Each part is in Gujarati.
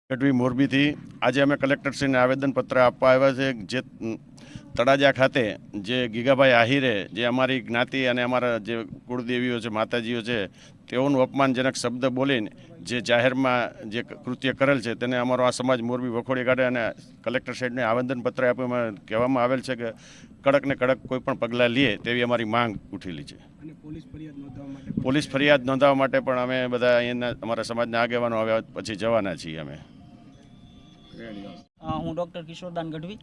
ગઢવી મોરબીથી આજે અમે કલેક્ટરશ્રીને આવેદનપત્ર આપવા આવ્યા છે. જે તળાજા ખાતે જે ગીગાભાઈ આહિરે જે અમારી જ્ઞાતિ અને અમારા જે કુળદેવીઓ છે, માતાજીઓ છે, તેઓનું અપમાનજનક શબ્દ બોલીને જે જાહેરમાં જે કૃત્ય કરેલ છે તેને અમારો આ સમાજ મોરબી વખોડી કાઢે અને કલેક્ટર સાહેબને આવેદનપત્ર આપવામાં કહેવામાં આવેલ છે કે કડક ને કડક કોઈ પણ પગલાં લે તેવી અમારી માંગ ઉઠેલી છે. પોલીસ ફરિયાદ નોંધાવવા માટે પણ અમે બધા અહીંના અમારા સમાજના આગેવાનો આવ્યા પછી જવાના છીએ. અમે હું ડૉક્ટર કિશોરદાન ગઢવી.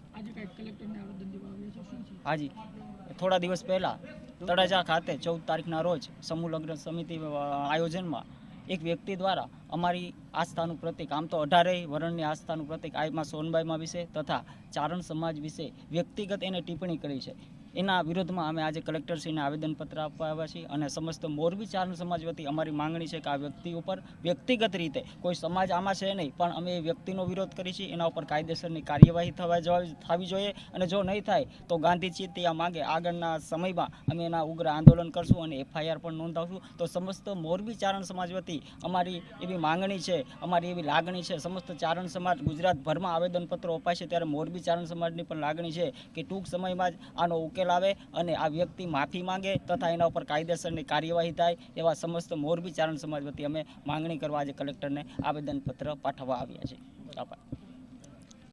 હાજી, થોડા દિવસ પહેલાં તળાજા ખાતે 14 તારીખના રોજ સમૂહ લગ્ન સમિતિ આયોજનમાં એક વ્યક્તિ દ્વારા અમારી આસ્થાનું પ્રતીક, આમ તો 18 વર્ણની આસ્થાનું પ્રતીક આમાં સોનબાઈમાં વિશે તથા ચારણ સમાજ વિશે વ્યક્તિગત એને ટિપ્પણી કરી છે. એના વિરોધમાં અમે આજે કલેક્ટરશ્રીને આવેદનપત્ર આપવા આવ્યા છીએ અને સમસ્ત મોરબી ચારણ સમાજ વતી અમારી માંગણી છે કે આ વ્યક્તિ ઉપર વ્યક્તિગત રીતે કોઈ સમાજ આમાં છે નહીં, પણ અમે એ વ્યક્તિનો વિરોધ કરી છીએ. એના ઉપર કાયદેસરની કાર્યવાહી થવી જોઈએ અને જો નહીં થાય તો ગાંધી ચિંતિયા માગે આગળના સમયમાં અમે એના ઉગ્ર આંદોલન કરશું અને FIR પણ નોંધાવશું. તો સમસ્ત મોરબી ચારણ સમાજ વતી અમારી એવી માંગણી છે, અમારી એવી લાગણી છે. સમસ્ત ચારણ સમાજ ગુજરાતભરમાં આવેદનપત્રો અપાય છે, ત્યારે મોરબી ચારણ સમાજની પણ લાગણી છે કે ટૂંક સમયમાં જ આનો ઉકેલ આવે અને આ વ્યક્તિ માફી માંગે તથા એના ઉપર કાયદેસરની કાર્યવાહી થાય એવા સમસ્ત મોરબી ચારણ સમાજ વતી અમે માંગણી કરવા આજે કલેક્ટરને આવેદનપત્ર પાઠવવા આવ્યા છીએ. આભાર.